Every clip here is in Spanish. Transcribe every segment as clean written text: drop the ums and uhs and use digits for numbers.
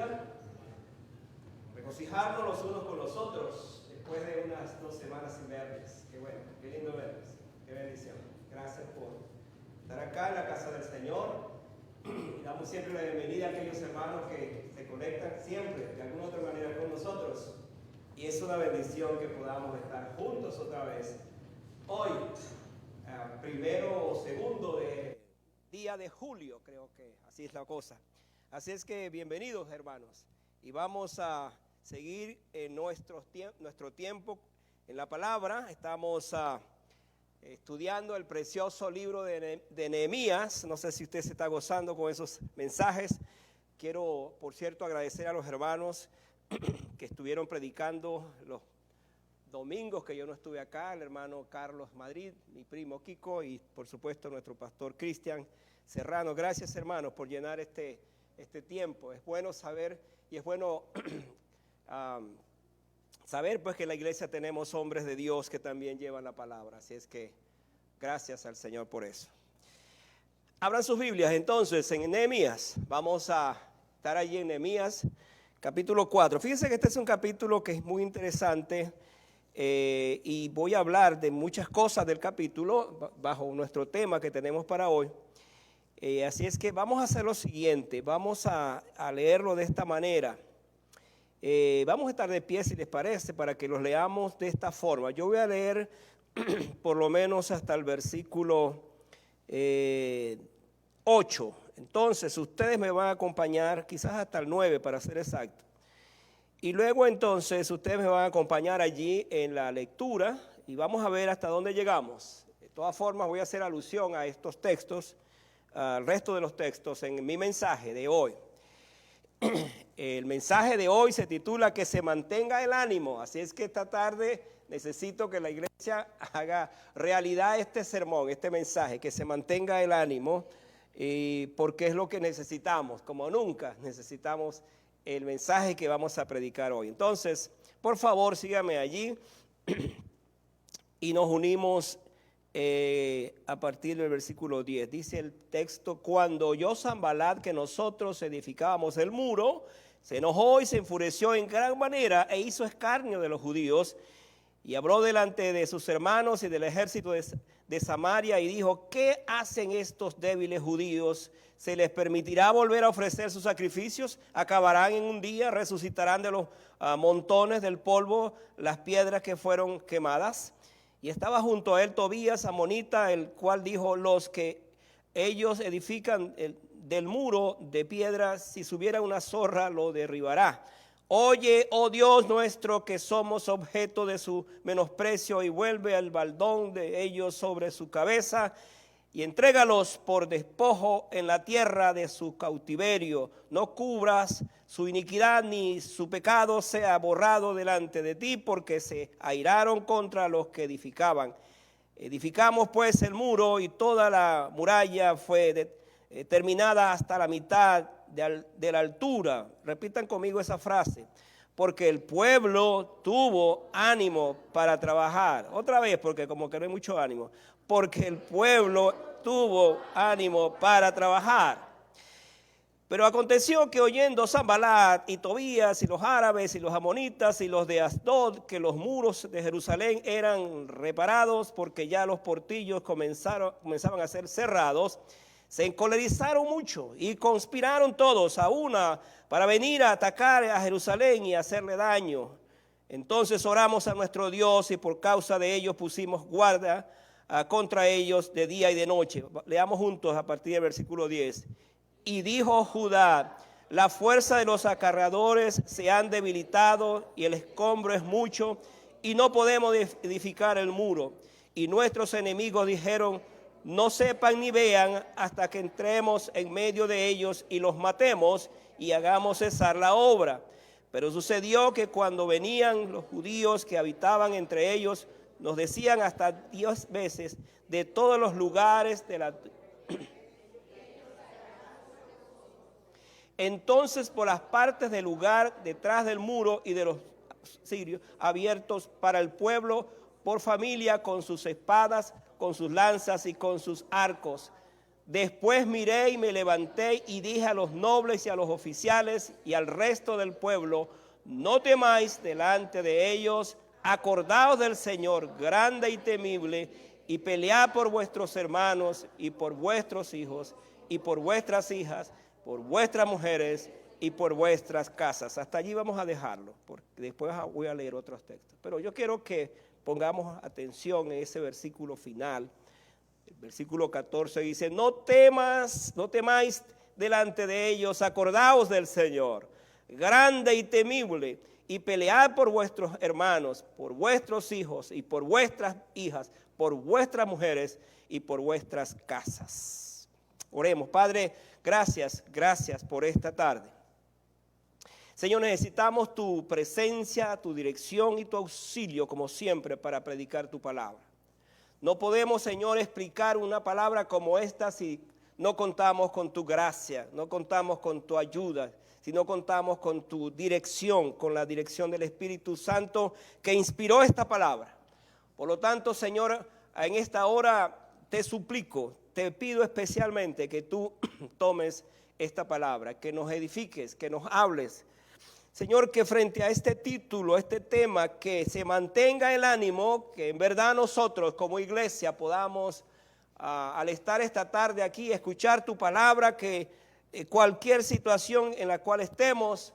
gusta regocijarnos los unos con los otros después de unas 2 semanas sin verles. Qué bueno, qué lindo verles, qué bendición. Gracias por estar acá en la casa del Señor. Y damos siempre la bienvenida a aquellos hermanos que se conectan siempre de alguna otra manera con nosotros. Y es una bendición que podamos estar juntos otra vez hoy, primero o segundo de día de julio, creo que así es la cosa. Así es que bienvenidos, hermanos, y vamos a seguir en nuestro tiempo en la palabra. Estamos estudiando el precioso libro de Nehemías. No sé si usted se está gozando con esos mensajes. Quiero, por cierto, agradecer a los hermanos que estuvieron predicando los domingos que yo no estuve acá, el hermano Carlos Madrid, mi primo Kiko y por supuesto nuestro pastor Cristian Serrano. Gracias, hermanos, por llenar este tiempo. Es bueno saber y es bueno saber pues que en la iglesia tenemos hombres de Dios que también llevan la palabra. Así es que gracias al Señor por eso. Abran sus Biblias entonces en Nehemías. Vamos a estar allí en Nehemías capítulo 4. Fíjense que este es un capítulo que es muy interesante. Y voy a hablar de muchas cosas del capítulo bajo nuestro tema que tenemos para hoy. Así es que vamos a hacer lo siguiente, vamos a leerlo de esta manera. Vamos a estar de pie, si les parece, para que los leamos de esta forma. Yo voy a leer por lo menos hasta el versículo 8. Entonces ustedes me van a acompañar quizás hasta el 9 para ser exacto. Y luego entonces ustedes me van a acompañar allí en la lectura y vamos a ver hasta dónde llegamos. De todas formas voy a hacer alusión a estos textos, al resto de los textos en mi mensaje de hoy. El mensaje de hoy se titula Que se mantenga el ánimo. Así es que esta tarde necesito que la iglesia haga realidad este sermón, este mensaje, que se mantenga el ánimo, porque es lo que necesitamos, como nunca necesitamos el mensaje que vamos a predicar hoy. Entonces, por favor, síganme allí y nos unimos a partir del versículo 10. Dice el texto: cuando oyó Sanbalat que nosotros edificábamos el muro, se enojó y se enfureció en gran manera e hizo escarnio de los judíos y habló delante de sus hermanos y del ejército de Samaria y dijo: ¿qué hacen estos débiles judíos? ¿Se les permitirá volver a ofrecer sus sacrificios? ¿Acabarán en un día? ¿Resucitarán de los montones del polvo las piedras que fueron quemadas? Y estaba junto a él Tobías, amonita, el cual dijo: los que ellos edifican del muro de piedra, si subiera una zorra lo derribará. Oye, oh Dios nuestro, que somos objeto de su menosprecio, y vuelve el baldón de ellos sobre su cabeza, y entrégalos por despojo en la tierra de su cautiverio. No cubras su iniquidad, ni su pecado sea borrado delante de ti, porque se airaron contra los que edificaban. Edificamos pues el muro, y toda la muralla fue terminada hasta la mitad de la altura. Repitan conmigo esa frase: porque el pueblo tuvo ánimo para trabajar. Otra vez, porque como que no hay mucho ánimo. Porque el pueblo tuvo ánimo para trabajar. Pero aconteció que oyendo Sanbalat y Tobías y los árabes y los amonitas y los de Asdod que los muros de Jerusalén eran reparados, porque ya los portillos comenzaban a ser cerrados, se encolerizaron mucho y conspiraron todos a una para venir a atacar a Jerusalén y hacerle daño. Entonces oramos a nuestro Dios y por causa de ellos pusimos guardia contra ellos de día y de noche. Leamos juntos a partir del versículo 10. Y dijo Judá: la fuerza de los acarreadores se han debilitado y el escombro es mucho y no podemos edificar el muro. Y nuestros enemigos dijeron: no sepan ni vean hasta que entremos en medio de ellos y los matemos y hagamos cesar la obra. Pero sucedió que cuando venían los judíos que habitaban entre ellos, nos decían hasta 10 veces de todos los lugares de la... Entonces por las partes del lugar detrás del muro y de los sirios abiertos para el pueblo por familia, con sus espadas, con sus lanzas y con sus arcos. Después miré y me levanté y dije a los nobles y a los oficiales y al resto del pueblo: no temáis delante de ellos, acordaos del Señor grande y temible, y pelead por vuestros hermanos y por vuestros hijos y por vuestras hijas, por vuestras mujeres y por vuestras casas. Hasta allí vamos a dejarlo, porque después voy a leer otros textos. Pero yo quiero que pongamos atención en ese versículo final. El versículo 14 dice: no temáis delante de ellos, acordaos del Señor, grande y temible, y pelead por vuestros hermanos, por vuestros hijos y por vuestras hijas, por vuestras mujeres y por vuestras casas. Oremos. Padre, gracias por esta tarde. Señor, necesitamos tu presencia, tu dirección y tu auxilio, como siempre, para predicar tu palabra. No podemos, Señor, explicar una palabra como esta si no contamos con tu gracia, no contamos con tu ayuda, si no contamos con tu dirección, con la dirección del Espíritu Santo que inspiró esta palabra. Por lo tanto, Señor, en esta hora te suplico, te pido especialmente que tú tomes esta palabra, que nos edifiques, que nos hables. Señor, que frente a este título, este tema, que se mantenga el ánimo, que en verdad nosotros como iglesia podamos, al estar esta tarde aquí, escuchar tu palabra, que cualquier situación en la cual estemos,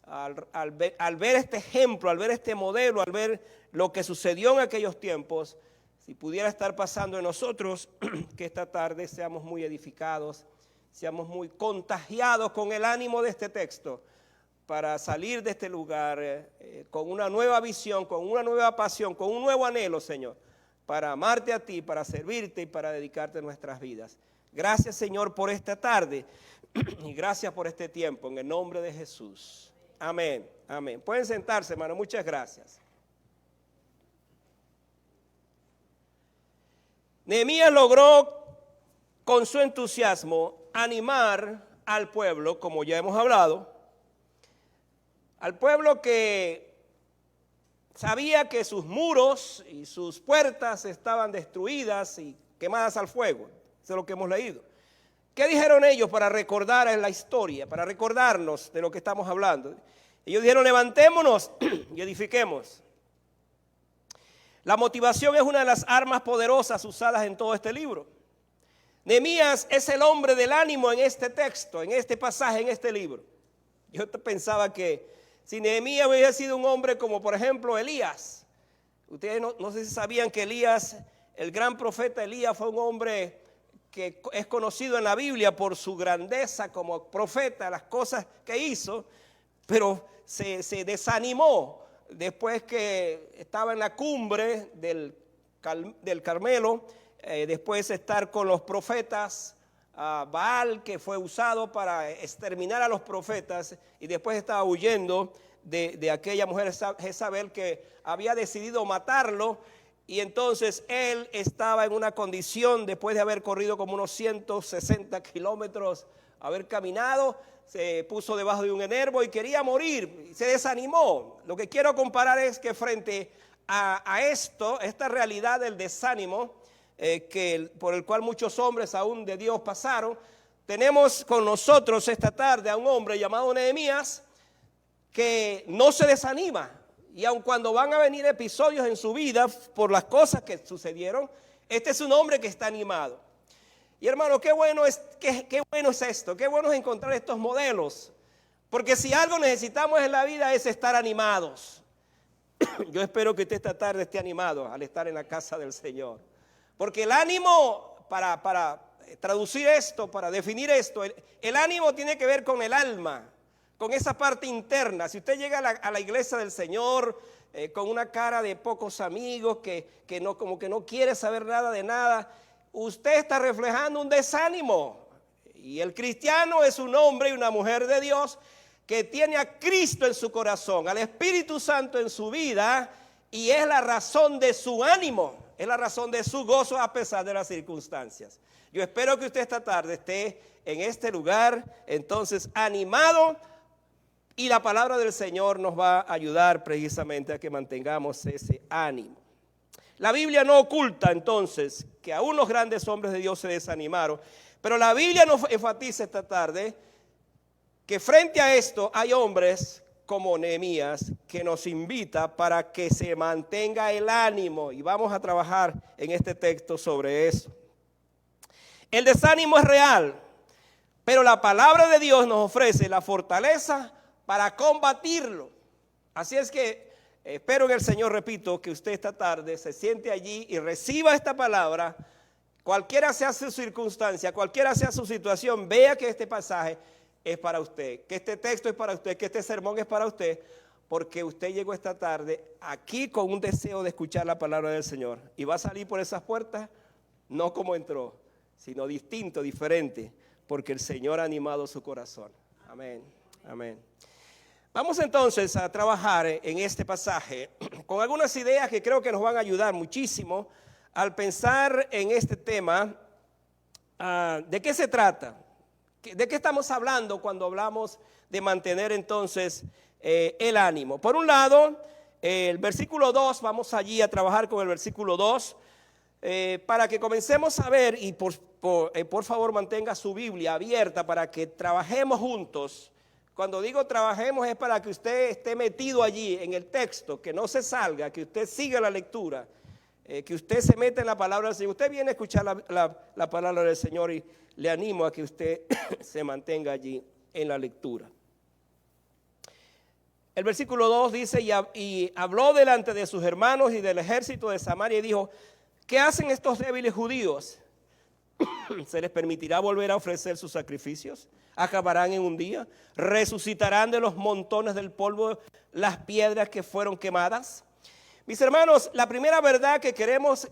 al ver este ejemplo, al ver este modelo, al ver lo que sucedió en aquellos tiempos, si pudiera estar pasando en nosotros, que esta tarde seamos muy edificados, seamos muy contagiados con el ánimo de este texto, para salir de este lugar con una nueva visión, con una nueva pasión, con un nuevo anhelo, Señor, para amarte a ti, para servirte y para dedicarte nuestras vidas. Gracias, Señor, por esta tarde y gracias por este tiempo, en el nombre de Jesús. Amén, amén. Pueden sentarse, hermano, muchas gracias. Nehemías logró, con su entusiasmo, animar al pueblo, como ya hemos hablado, al pueblo que sabía que sus muros y sus puertas estaban destruidas y quemadas al fuego. Eso es lo que hemos leído. ¿Qué dijeron ellos para recordar en la historia, para recordarnos de lo que estamos hablando? Ellos dijeron: levantémonos y edifiquemos. La motivación es una de las armas poderosas usadas en todo este libro. Nehemías es el hombre del ánimo en este texto, en este pasaje, en este libro. Yo pensaba que si Nehemías hubiera sido un hombre como por ejemplo Elías, ustedes no sé si sabían que Elías, el gran profeta Elías, fue un hombre que es conocido en la Biblia por su grandeza como profeta, las cosas que hizo, pero se desanimó después que estaba en la cumbre del Carmelo, después de estar con los profetas, Baal, que fue usado para exterminar a los profetas, y después estaba huyendo de aquella mujer Jezabel que había decidido matarlo. Y entonces él estaba en una condición, después de haber corrido como unos 160 kilómetros, haber caminado, se puso debajo de un enervo y quería morir, se desanimó. Lo que quiero comparar es que frente a esta realidad del desánimo, por el cual muchos hombres aún de Dios pasaron, tenemos con nosotros esta tarde a un hombre llamado Nehemías que no se desanima, y aun cuando van a venir episodios en su vida por las cosas que sucedieron, este es un hombre que está animado. Y hermano, qué bueno es esto, qué bueno es encontrar estos modelos, porque si algo necesitamos en la vida es estar animados. Yo espero que usted esta tarde esté animado al estar en la casa del Señor. Porque el ánimo, para traducir esto, para definir esto, el ánimo tiene que ver con el alma, con esa parte interna. Si usted llega a la iglesia del Señor con una cara de pocos amigos, que no, como que no quiere saber nada de nada, usted está reflejando un desánimo. Y el cristiano es un hombre y una mujer de Dios que tiene a Cristo en su corazón, al Espíritu Santo en su vida, y es la razón de su ánimo. Es la razón de su gozo a pesar de las circunstancias. Yo espero que usted esta tarde esté en este lugar, entonces animado, y la palabra del Señor nos va a ayudar precisamente a que mantengamos ese ánimo. La Biblia no oculta entonces que aún los grandes hombres de Dios se desanimaron, Pero la Biblia nos enfatiza esta tarde que frente a esto hay hombres como Nehemías que nos invita para que se mantenga el ánimo, y vamos a trabajar en este texto sobre eso. El desánimo es real, pero la palabra de Dios nos ofrece la fortaleza para combatirlo. Así es que espero en el Señor, repito, que usted esta tarde se siente allí y reciba esta palabra. Cualquiera sea su circunstancia, cualquiera sea su situación, vea que este pasaje es para usted, que este texto es para usted, que este sermón es para usted, porque usted llegó esta tarde aquí con un deseo de escuchar la palabra del Señor y va a salir por esas puertas no como entró, sino distinto, diferente, porque el Señor ha animado su corazón. Amén, amén. Vamos entonces a trabajar en este pasaje con algunas ideas que creo que nos van a ayudar muchísimo al pensar en este tema. ¿De qué se trata? ¿De qué estamos hablando cuando hablamos de mantener entonces el ánimo? Por un lado, el versículo 2, vamos allí a trabajar con el versículo 2, para que comencemos a ver, y por favor mantenga su Biblia abierta para que trabajemos juntos. Cuando digo trabajemos es para que usted esté metido allí en el texto, que no se salga, que usted siga la lectura, que usted se meta en la palabra del Señor. Usted viene a escuchar la palabra del Señor y le animo a que usted se mantenga allí en la lectura. El versículo 2 dice, y habló delante de sus hermanos y del ejército de Samaria y dijo, ¿qué hacen estos débiles judíos? ¿Se les permitirá volver a ofrecer sus sacrificios? ¿Acabarán en un día? ¿Resucitarán de los montones del polvo las piedras que fueron quemadas? Mis hermanos, la primera verdad que queremos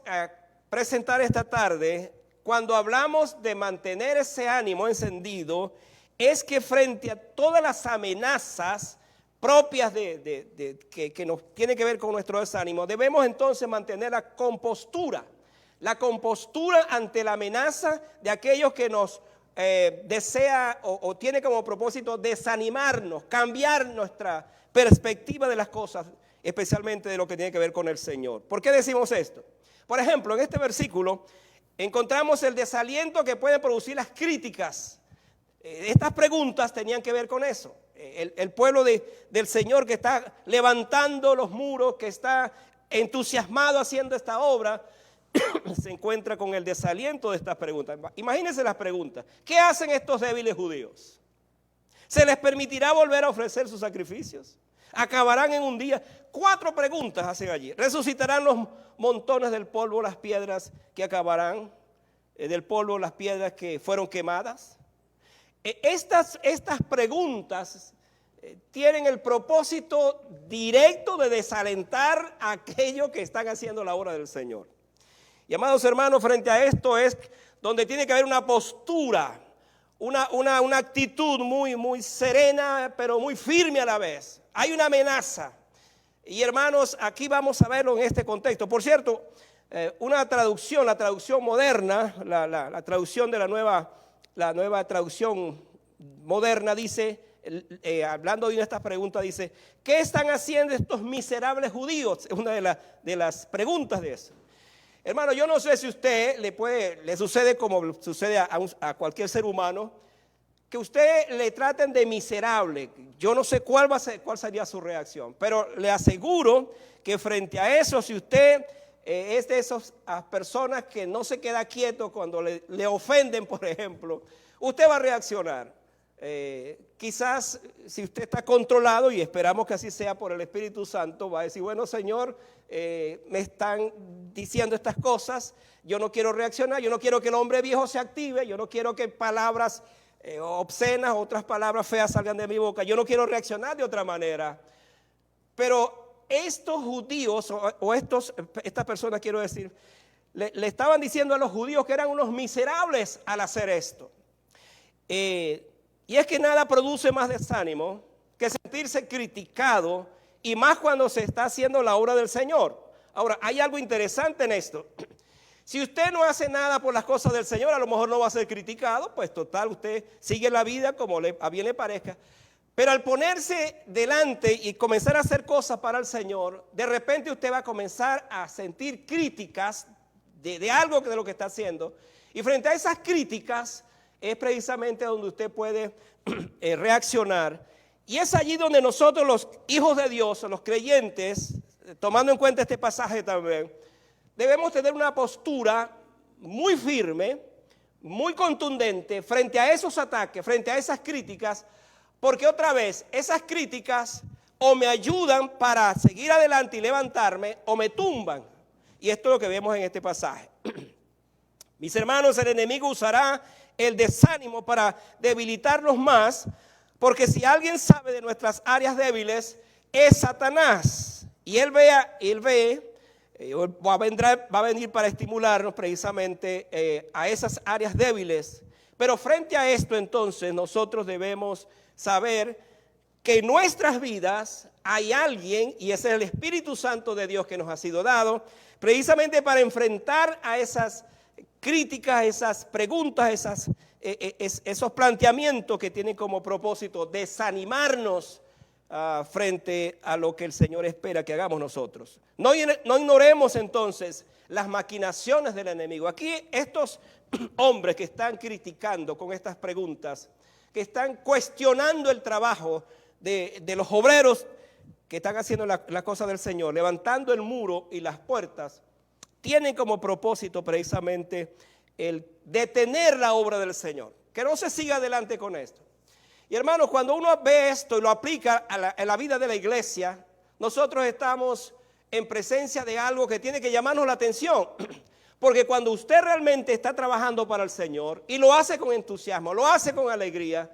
presentar esta tarde, cuando hablamos de mantener ese ánimo encendido, es que frente a todas las amenazas propias que nos tienen que ver con nuestro desánimo, debemos entonces mantener la compostura ante la amenaza de aquellos que nos desea o tiene como propósito desanimarnos, cambiar nuestra perspectiva de las cosas, especialmente de lo que tiene que ver con el Señor. ¿Por qué decimos esto? Por ejemplo, en este versículo encontramos el desaliento que pueden producir las críticas. Estas preguntas tenían que ver con eso. El pueblo del Señor que está levantando los muros, que está entusiasmado haciendo esta obra, se encuentra con el desaliento de estas preguntas. Imagínense las preguntas. ¿Qué hacen estos débiles judíos? ¿Se les permitirá volver a ofrecer sus sacrificios? ¿Acabarán en un día? 4 preguntas hacen allí. ¿Resucitarán los montones del polvo, las piedras que acabarán? Del polvo, las piedras que fueron quemadas. Estas preguntas tienen el propósito directo de desalentar a aquellos que están haciendo la obra del Señor. Y amados hermanos, frente a esto es donde tiene que haber una postura, una actitud muy serena, pero muy firme a la vez. Hay una amenaza. Y hermanos, aquí vamos a verlo en este contexto. Por cierto, una traducción, la traducción moderna, la traducción de la nueva traducción moderna dice, hablando de estas preguntas, dice, ¿qué están haciendo estos miserables judíos? Es una de las preguntas de eso. Hermano, yo no sé si a usted le sucede como sucede a cualquier ser humano, que usted le traten de miserable. Yo no sé cuál sería su reacción, pero le aseguro que frente a eso, si usted es de esas personas que no se queda quieto cuando le ofenden, por ejemplo, usted va a reaccionar. Quizás si usted está controlado, y esperamos que así sea por el Espíritu Santo, va a decir, bueno, Señor, me están diciendo estas cosas, yo no quiero reaccionar, yo no quiero que el hombre viejo se active, yo no quiero que palabras obscenas, otras palabras feas salgan de mi boca, yo no quiero reaccionar de otra manera. Pero estos judíos o estas personas, quiero decir, le estaban diciendo a los judíos que eran unos miserables al hacer esto. Y es que nada produce más desánimo que sentirse criticado, y más cuando se está haciendo la obra del Señor. Ahora, hay algo interesante en esto. Si usted no hace nada por las cosas del Señor, a lo mejor no va a ser criticado, pues total, usted sigue la vida como a bien le parezca. Pero al ponerse delante y comenzar a hacer cosas para el Señor, de repente usted va a comenzar a sentir críticas de algo de lo que está haciendo. Y frente a esas críticas, es precisamente donde usted puede reaccionar. Y es allí donde nosotros, los hijos de Dios, los creyentes, tomando en cuenta este pasaje también, debemos tener una postura muy firme, muy contundente frente a esos ataques, frente a esas críticas, porque otra vez, esas críticas o me ayudan para seguir adelante y levantarme, o me tumban. Y esto es lo que vemos en este pasaje. Mis hermanos, el enemigo usará el desánimo para debilitarnos más, porque si alguien sabe de nuestras áreas débiles, es Satanás. Y él va a venir para estimularnos precisamente a esas áreas débiles. Pero frente a esto, entonces, nosotros debemos saber que en nuestras vidas hay alguien, y ese es el Espíritu Santo de Dios que nos ha sido dado, precisamente para enfrentar a esas críticas, esas preguntas, esos planteamientos que tienen como propósito desanimarnos frente a lo que el Señor espera que hagamos nosotros. No ignoremos entonces las maquinaciones del enemigo. Aquí estos hombres que están criticando con estas preguntas, que están cuestionando el trabajo de los obreros que están haciendo la cosa del Señor, levantando el muro y las puertas, tienen como propósito precisamente el detener la obra del Señor, que no se siga adelante con esto. Y hermanos, cuando uno ve esto y lo aplica a la vida de la iglesia, nosotros estamos en presencia de algo que tiene que llamarnos la atención. Porque cuando usted realmente está trabajando para el Señor y lo hace con entusiasmo, lo hace con alegría,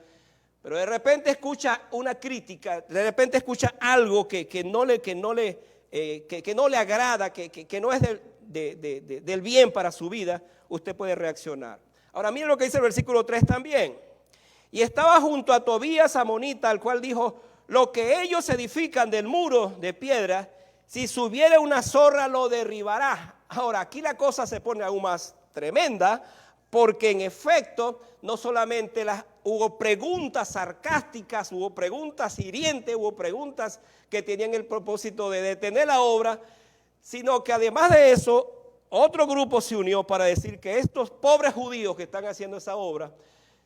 pero de repente escucha una crítica, de repente escucha algo que no le agrada, que no es del bien para su vida, usted puede reaccionar. Ahora miren lo que dice el versículo 3 también. Y estaba junto a Tobías amonita, al cual dijo: lo que ellos edifican del muro de piedra, si subiera una zorra lo derribará. Ahora aquí la cosa se pone aún más tremenda, porque en efecto no solamente hubo preguntas sarcásticas, hubo preguntas hirientes, hubo preguntas que tenían el propósito de detener la obra, sino que además de eso, otro grupo se unió para decir que estos pobres judíos que están haciendo esa obra,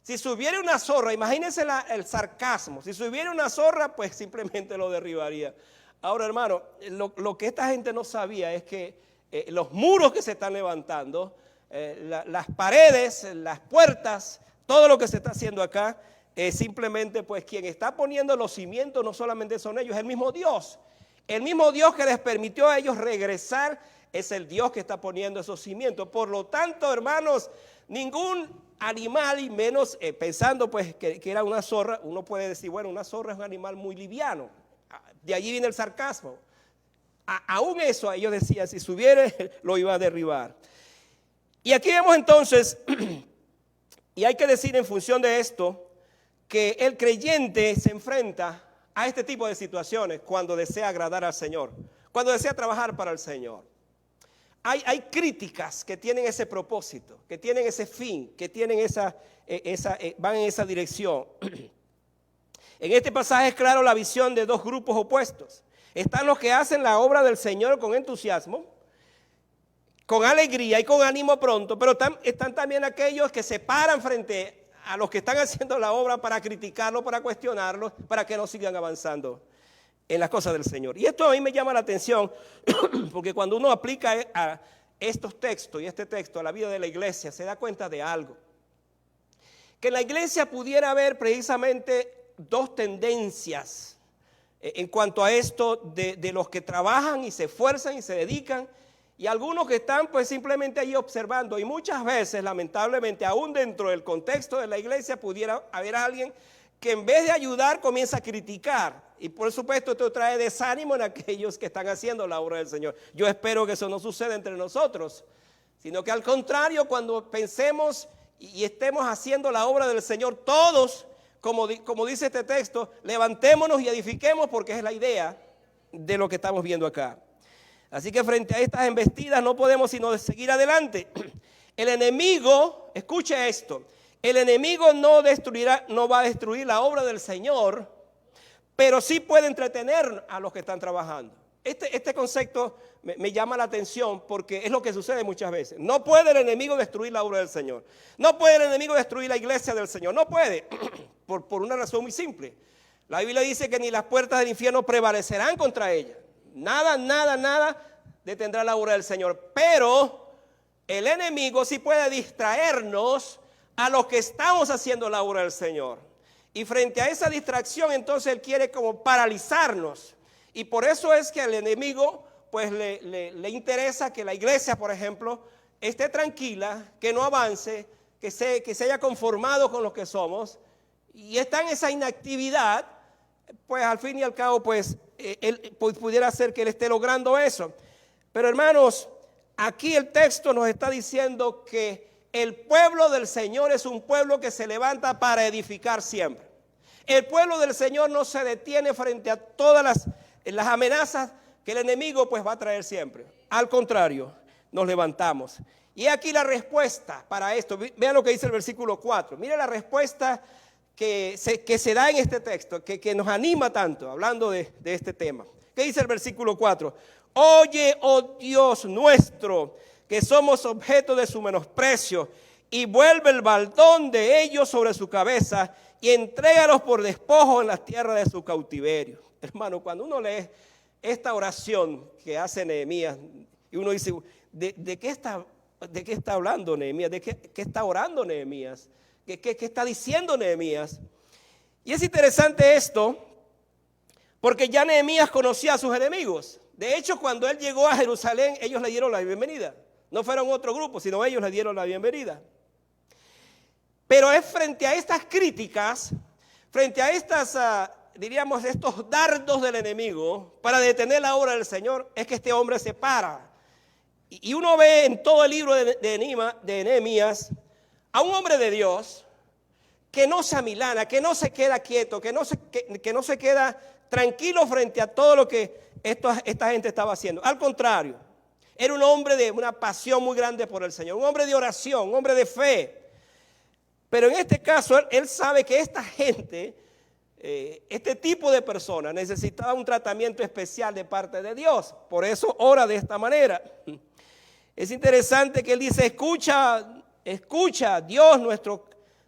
si subiera una zorra, imagínense el sarcasmo, si subiera una zorra, pues simplemente lo derribaría. Ahora, hermano, lo que esta gente no sabía es que los muros que se están levantando, las paredes, las puertas, todo lo que se está haciendo acá, simplemente pues quien está poniendo los cimientos no solamente son ellos, es el mismo Dios. El mismo Dios que les permitió a ellos regresar es el Dios que está poniendo esos cimientos. Por lo tanto, hermanos, ningún animal, y menos pensando pues que era una zorra, uno puede decir, bueno, una zorra es un animal muy liviano. De allí viene el sarcasmo. Aún eso ellos decían, si subiera lo iba a derribar. Y aquí vemos entonces, y hay que decir en función de esto, que el creyente se enfrenta a este tipo de situaciones cuando desea agradar al Señor, cuando desea trabajar para el Señor. Hay críticas que tienen ese propósito, que tienen ese fin, que tienen van en esa dirección. En este pasaje es claro la visión de dos grupos opuestos. Están los que hacen la obra del Señor con entusiasmo, con alegría y con ánimo pronto, pero están también aquellos que se paran frente a los que están haciendo la obra para criticarlo, para cuestionarlo, para que no sigan avanzando en las cosas del Señor. Y esto a mí me llama la atención, porque cuando uno aplica a estos textos y este texto a la vida de la iglesia, se da cuenta de algo. Que en la iglesia pudiera haber precisamente dos tendencias en cuanto a esto de los que trabajan y se esfuerzan y se dedican, y algunos que están pues simplemente ahí observando. Y muchas veces, lamentablemente, aún dentro del contexto de la iglesia pudiera haber alguien que en vez de ayudar comienza a criticar. Y por supuesto esto trae desánimo en aquellos que están haciendo la obra del Señor. Yo espero que eso no suceda entre nosotros, sino que al contrario, cuando pensemos y estemos haciendo la obra del Señor, todos, como dice este texto, levantémonos y edifiquemos, porque es la idea de lo que estamos viendo acá. Así que frente a estas embestidas no podemos sino seguir adelante. El enemigo, escuche esto, el enemigo no va a destruir la obra del Señor, pero sí puede entretener a los que están trabajando. Este concepto me llama la atención porque es lo que sucede muchas veces. No puede el enemigo destruir la obra del Señor. No puede el enemigo destruir la iglesia del Señor. No puede, por una razón muy simple. La Biblia dice que ni las puertas del infierno prevalecerán contra ella. Nada detendrá la obra del Señor. Pero el enemigo sí puede distraernos a los que estamos haciendo la obra del Señor. Y frente a esa distracción, entonces él quiere como paralizarnos. Y por eso es que al enemigo pues le interesa que la iglesia, por ejemplo, esté tranquila, que no avance, que se haya conformado con lo que somos. Y está en esa inactividad, pues al fin y al cabo, pues él pudiera ser que él esté logrando eso. Pero hermanos, aquí el texto nos está diciendo que el pueblo del Señor es un pueblo que se levanta para edificar siempre. El pueblo del Señor no se detiene frente a todas las amenazas que el enemigo pues va a traer siempre. Al contrario, nos levantamos. Y aquí la respuesta para esto. Vean lo que dice el versículo 4. Mire la respuesta que se da en este texto, que nos anima tanto, hablando de este tema. ¿Qué dice el versículo 4? Oye, oh Dios nuestro, que somos objeto de su menosprecio, y vuelve el baldón de ellos sobre su cabeza, y entrégalos por despojo en las tierras de su cautiverio. Hermano, cuando uno lee esta oración que hace Nehemías, y uno dice, ¿de qué está hablando Nehemías? ¿De qué está orando Nehemías? ¿Qué está diciendo Nehemías? Y es interesante esto, porque ya Nehemías conocía a sus enemigos. De hecho, cuando él llegó a Jerusalén, ellos le dieron la bienvenida. No fueron otro grupo, sino ellos le dieron la bienvenida. Pero es frente a estas críticas, frente a estas, diríamos, estos dardos del enemigo para detener la obra del Señor, es que este hombre se para. Y uno ve en todo el libro de Nehemías a un hombre de Dios que no se amilana, que no se queda quieto, que no se queda tranquilo frente a todo lo que esta gente estaba haciendo. Al contrario, era un hombre de una pasión muy grande por el Señor, un hombre de oración, un hombre de fe. Pero en este caso, él sabe que esta gente, este tipo de personas, necesitaba un tratamiento especial de parte de Dios. Por eso ora de esta manera. Es interesante que él dice, escucha, Dios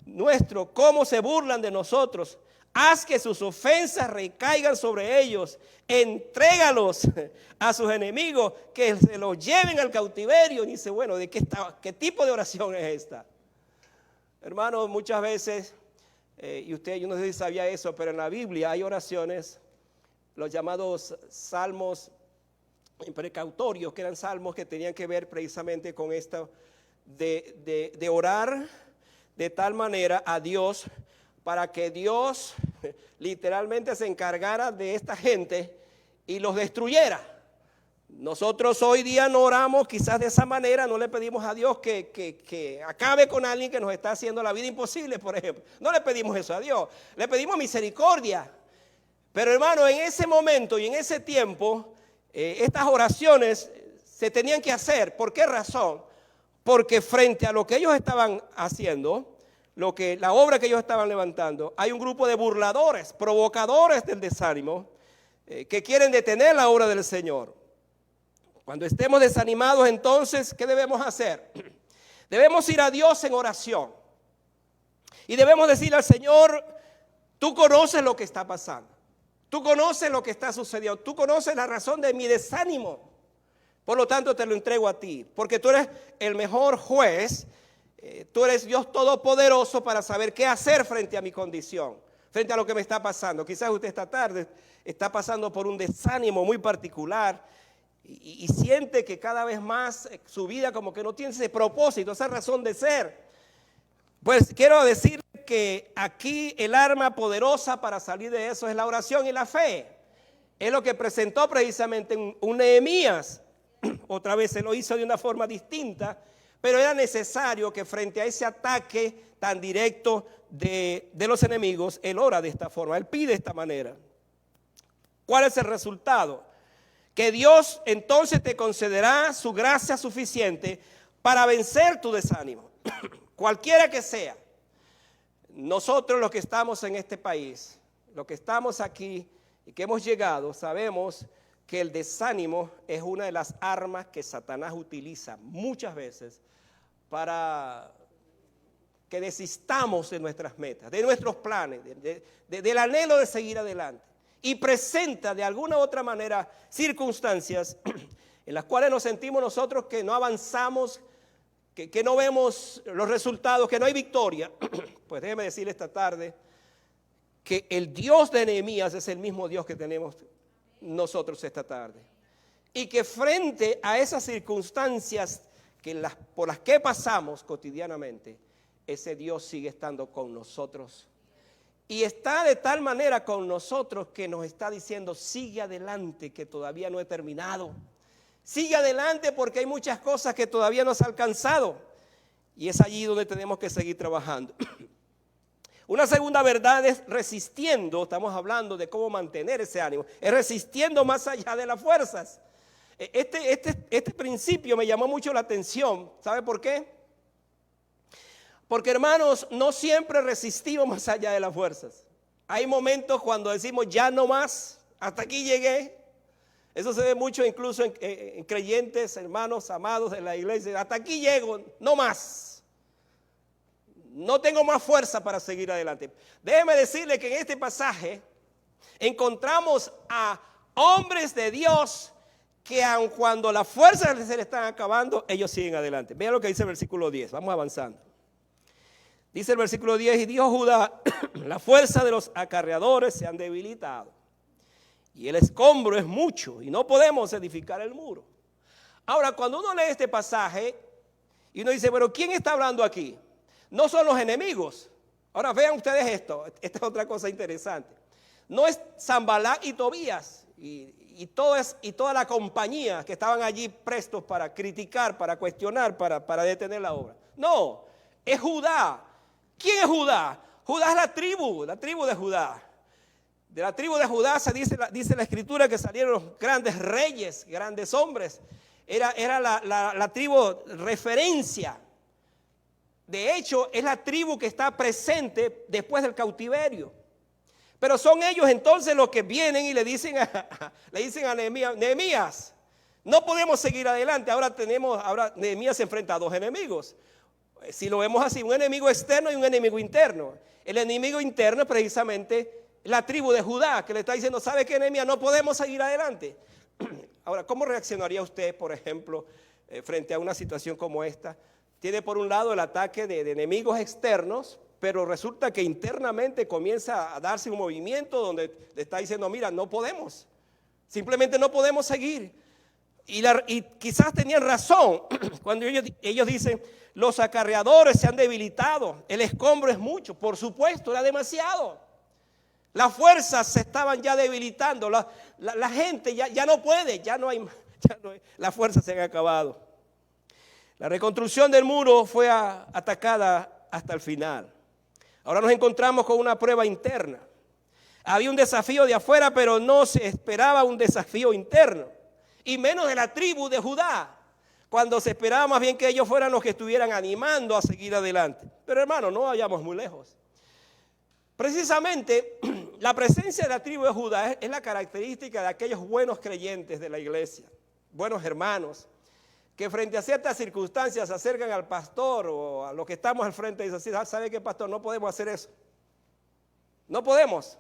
nuestro, cómo se burlan de nosotros. Haz que sus ofensas recaigan sobre ellos. Entrégalos a sus enemigos, que se los lleven al cautiverio. Y dice, bueno, ¿qué tipo de oración es esta? Hermanos, muchas veces, yo no sé si sabía eso, pero en la Biblia hay oraciones, los llamados salmos precautorios, que eran salmos que tenían que ver precisamente con esto de orar de tal manera a Dios para que Dios literalmente se encargara de esta gente y los destruyera. Nosotros hoy día no oramos quizás de esa manera, no le pedimos a Dios que acabe con alguien que nos está haciendo la vida imposible, por ejemplo. No le pedimos eso a Dios, le pedimos misericordia. Pero hermano, en ese momento y en ese tiempo, estas oraciones se tenían que hacer. ¿Por qué razón? Porque frente a lo que ellos estaban haciendo, la obra que ellos estaban levantando, hay un grupo de burladores, provocadores del desánimo, que quieren detener la obra del Señor. Cuando estemos desanimados, entonces, ¿qué debemos hacer? Debemos ir a Dios en oración. Y debemos decirle al Señor, tú conoces lo que está pasando. Tú conoces lo que está sucediendo. Tú conoces la razón de mi desánimo. Por lo tanto, te lo entrego a ti. Porque tú eres el mejor juez. Tú eres Dios todopoderoso para saber qué hacer frente a mi condición. Frente a lo que me está pasando. Quizás usted esta tarde está pasando por un desánimo muy particular. Y siente que cada vez más su vida como que no tiene ese propósito, esa razón de ser. Pues quiero decir que aquí el arma poderosa para salir de eso es la oración y la fe. Es lo que presentó precisamente un Nehemías. Otra vez se lo hizo de una forma distinta, pero era necesario que frente a ese ataque tan directo de los enemigos, él ora de esta forma, él pide de esta manera. ¿Cuál es el resultado? Que Dios entonces te concederá su gracia suficiente para vencer tu desánimo, cualquiera que sea. Nosotros los que estamos en este país, los que estamos aquí y que hemos llegado, sabemos que el desánimo es una de las armas que Satanás utiliza muchas veces para que desistamos de nuestras metas, de nuestros planes, del anhelo de seguir adelante. Y presenta de alguna u otra manera circunstancias en las cuales nos sentimos nosotros que no avanzamos, que no vemos los resultados, que no hay victoria. Pues déjeme decirle esta tarde que el Dios de Nehemías es el mismo Dios que tenemos nosotros esta tarde. Y que frente a esas circunstancias por las que pasamos cotidianamente, ese Dios sigue estando con nosotros. Y está de tal manera con nosotros que nos está diciendo, sigue adelante, que todavía no he terminado. Sigue adelante porque hay muchas cosas que todavía no has alcanzado. Y es allí donde tenemos que seguir trabajando. Una segunda verdad es resistiendo. Estamos hablando de cómo mantener ese ánimo. Es resistiendo más allá de las fuerzas. Este principio me llamó mucho la atención. ¿Sabe por qué? Porque, hermanos, no siempre resistimos más allá de las fuerzas. Hay momentos cuando decimos ya no más, hasta aquí llegué. Eso se ve mucho incluso en creyentes, hermanos, amados de la iglesia. Hasta aquí llego, no más. No tengo más fuerza para seguir adelante. Déjeme decirle que en este pasaje encontramos a hombres de Dios que aun cuando las fuerzas se le están acabando, ellos siguen adelante. Vean lo que dice el versículo 10, vamos avanzando. Dice el versículo 10, y dijo Judá, la fuerza de los acarreadores se han debilitado, y el escombro es mucho, y no podemos edificar el muro. Ahora, cuando uno lee este pasaje, y uno dice, pero ¿quién está hablando aquí? No son los enemigos. Ahora vean ustedes esto, esta es otra cosa interesante. No es Sanballat y Tobías, y toda la compañía que estaban allí prestos para criticar, para cuestionar, para detener la obra. No, es Judá. ¿Quién es Judá? Judá es la tribu de Judá. De la tribu de Judá se dice la escritura que salieron los grandes reyes, grandes hombres. Era la tribu referencia. De hecho, es la tribu que está presente después del cautiverio. Pero son ellos entonces los que vienen y le dicen a Nehemías, Nehemías, no podemos seguir adelante. Ahora Nehemías se enfrenta a dos enemigos. Si lo vemos así, un enemigo externo y un enemigo interno. El enemigo interno es precisamente la tribu de Judá, que le está diciendo, ¿sabe qué, Nehemías? No podemos seguir adelante. Ahora, ¿cómo reaccionaría usted, por ejemplo, frente a una situación como esta? Tiene por un lado el ataque de enemigos externos, pero resulta que internamente comienza a darse un movimiento donde le está diciendo, mira, no podemos, simplemente no podemos seguir. Y quizás tenían razón cuando ellos dicen, los acarreadores se han debilitado, el escombro es mucho. Por supuesto, era demasiado. Las fuerzas se estaban ya debilitando, la gente ya no puede, las fuerzas se han acabado. La reconstrucción del muro fue atacada hasta el final. Ahora nos encontramos con una prueba interna. Había un desafío de afuera, pero no se esperaba un desafío interno. Y menos de la tribu de Judá, cuando se esperaba más bien que ellos fueran los que estuvieran animando a seguir adelante. Pero hermano, no vayamos muy lejos. Precisamente la presencia de la tribu de Judá es la característica de aquellos buenos creyentes de la iglesia, buenos hermanos, que frente a ciertas circunstancias se acercan al pastor o a los que estamos al frente y dicen, ¿sabe qué, pastor? No podemos hacer eso. No podemos.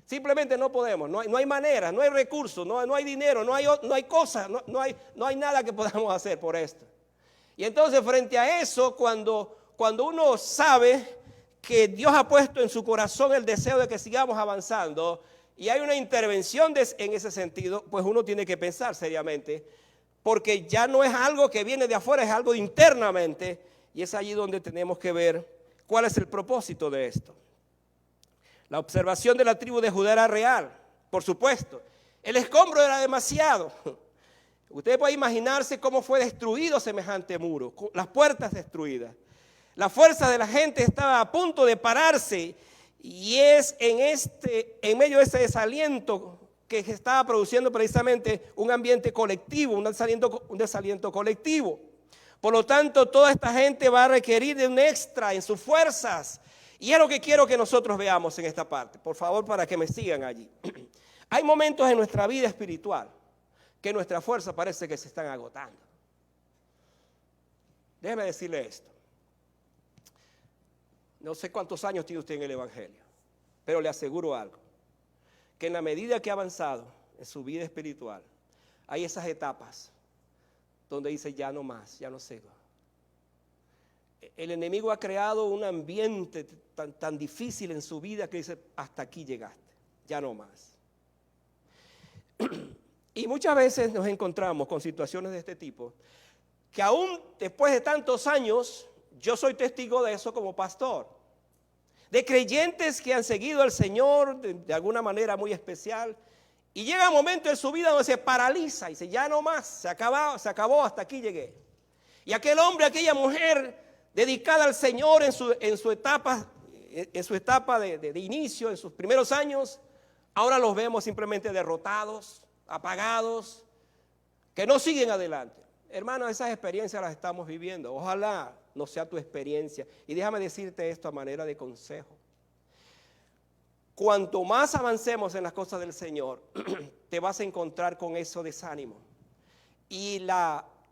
Simplemente no podemos, no hay manera, no hay recursos, no hay dinero, no hay cosas, no hay nada que podamos hacer por esto. Y entonces frente a eso, cuando uno sabe que Dios ha puesto en su corazón el deseo de que sigamos avanzando y hay una intervención en ese sentido, pues uno tiene que pensar seriamente, porque ya no es algo que viene de afuera, es algo internamente, y es allí donde tenemos que ver cuál es el propósito de esto. La observación de la tribu de Judá era real, por supuesto. El escombro era demasiado. Usted puede imaginarse cómo fue destruido semejante muro, las puertas destruidas. La fuerza de la gente estaba a punto de pararse y es en medio de ese desaliento que se estaba produciendo precisamente un ambiente colectivo, un desaliento colectivo. Por lo tanto, toda esta gente va a requerir de un extra en sus fuerzas. Y es lo que quiero que nosotros veamos en esta parte. Por favor, para que me sigan allí. Hay momentos en nuestra vida espiritual que nuestras fuerzas parece que se están agotando. Déjeme decirle esto. No sé cuántos años tiene usted en el Evangelio, pero le aseguro algo, que en la medida que ha avanzado en su vida espiritual, hay esas etapas donde dice ya no más, ya no sigo. El enemigo ha creado un ambiente tan difícil en su vida que dice hasta aquí llegaste, ya no más. Y muchas veces nos encontramos con situaciones de este tipo, que aún después de tantos años, yo soy testigo de eso como pastor, de creyentes que han seguido al Señor de alguna manera muy especial, y llega un momento en su vida donde se paraliza y dice, ya no más, se acabó, hasta aquí llegué. Y aquel hombre, aquella mujer dedicada al Señor en su etapa de inicio, en sus primeros años, ahora los vemos simplemente derrotados, apagados, que no siguen adelante. Hermanos, esas experiencias las estamos viviendo. Ojalá no sea tu experiencia. Y déjame decirte esto a manera de consejo. Cuanto más avancemos en las cosas del Señor, te vas a encontrar con eso desánimo. Y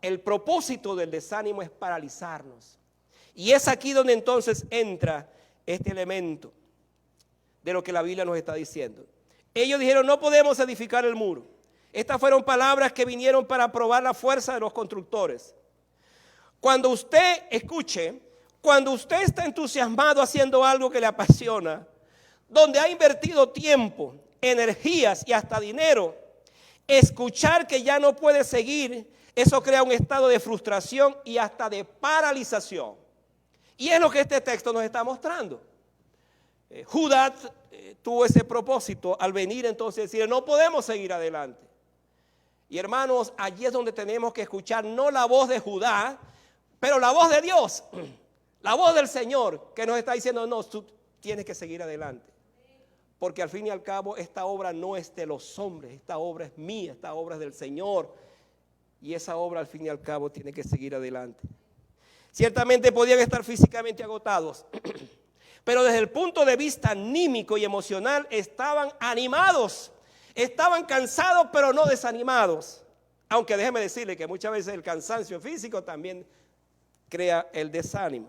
el propósito del desánimo es paralizarnos. Y es aquí donde entonces entra este elemento de lo que la Biblia nos está diciendo. Ellos dijeron, no podemos edificar el muro. Estas fueron palabras que vinieron para probar la fuerza de los constructores. Cuando usted escuche, cuando usted está entusiasmado haciendo algo que le apasiona, donde ha invertido tiempo, energías y hasta dinero, escuchar que ya no puede seguir, eso crea un estado de frustración y hasta de paralización. Y es lo que este texto nos está mostrando. Judá tuvo ese propósito al venir entonces a decir, no podemos seguir adelante. Y hermanos, allí es donde tenemos que escuchar no la voz de Judá, pero la voz de Dios, la voz del Señor que nos está diciendo, no, tú tienes que seguir adelante. Porque al fin y al cabo esta obra no es de los hombres, esta obra es mía, esta obra es del Señor. Y esa obra al fin y al cabo tiene que seguir adelante. Ciertamente podían estar físicamente agotados, pero desde el punto de vista anímico y emocional estaban animados. Estaban cansados pero no desanimados. Aunque déjeme decirle que muchas veces el cansancio físico también crea el desánimo.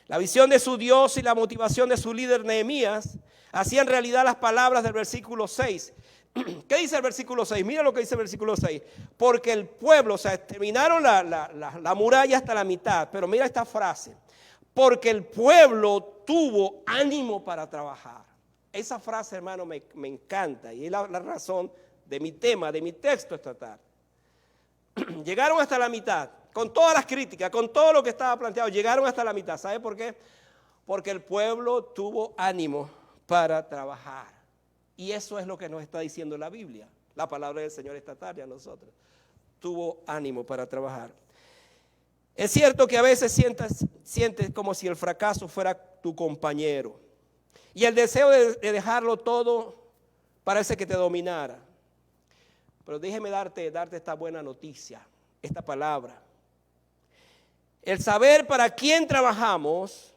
La visión de su Dios y la motivación de su líder Nehemías hacían realidad las palabras del versículo 6. ¿Qué dice el versículo 6? Mira lo que dice el versículo 6. Porque el pueblo, o sea, terminaron la muralla hasta la mitad. Pero mira esta frase. Porque el pueblo tuvo ánimo para trabajar. Esa frase, hermano, me encanta. Y es la razón de mi tema, de mi texto esta tarde. Llegaron hasta la mitad. Con todas las críticas, con todo lo que estaba planteado, llegaron hasta la mitad. ¿Sabe por qué? Porque el pueblo tuvo ánimo para trabajar. Y eso es lo que nos está diciendo la Biblia, la palabra del Señor esta tarde a nosotros. Tuvo ánimo para trabajar. Es cierto que a veces sientes como si el fracaso fuera tu compañero. Y el deseo de dejarlo todo parece que te dominara. Pero déjeme darte esta buena noticia, esta palabra. El saber para quién trabajamos,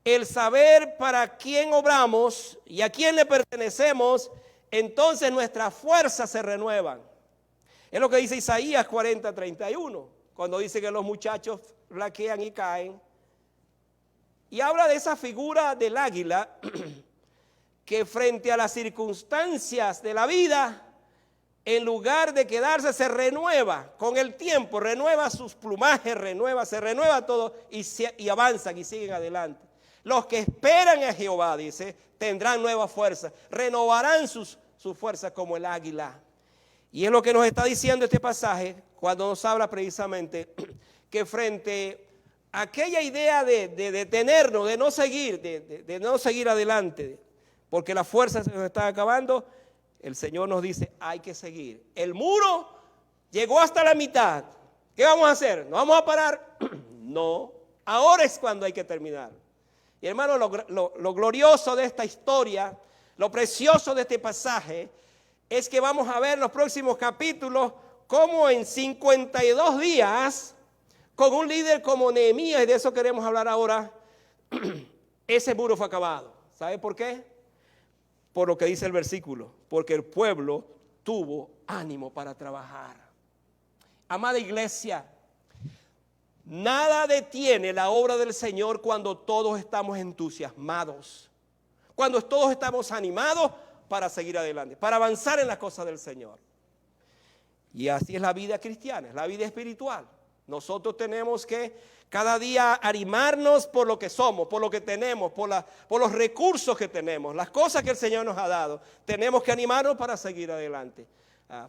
el saber para quién obramos y a quién le pertenecemos, entonces nuestras fuerzas se renuevan. Es lo que dice Isaías 40:31, cuando dice que los muchachos flaquean y caen. Y habla de esa figura del águila que frente a las circunstancias de la vida, en lugar de quedarse, se renueva con el tiempo, renueva sus plumajes, se renueva todo y avanzan y siguen adelante. Los que esperan a Jehová, dice, tendrán nueva fuerza, renovarán sus fuerzas como el águila. Y es lo que nos está diciendo este pasaje cuando nos habla precisamente que frente a aquella idea de detenernos, de no seguir adelante, porque las fuerzas se nos están acabando, el Señor nos dice, hay que seguir. El muro llegó hasta la mitad. ¿Qué vamos a hacer? ¿Nos vamos a parar? No, ahora es cuando hay que terminar. Y hermano, lo glorioso de esta historia, lo precioso de este pasaje, es que vamos a ver en los próximos capítulos cómo en 52 días, con un líder como Nehemías, y de eso queremos hablar ahora, ese muro fue acabado. ¿Sabe por qué? Por lo que dice el versículo, porque el pueblo tuvo ánimo para trabajar. Amada iglesia, nada detiene la obra del Señor cuando todos estamos entusiasmados, cuando todos estamos animados para seguir adelante, para avanzar en las cosas del Señor. Y así es la vida cristiana, es la vida espiritual. Nosotros tenemos que cada día animarnos por lo que somos, por lo que tenemos, por los recursos que tenemos, las cosas que el Señor nos ha dado. Tenemos que animarnos para seguir adelante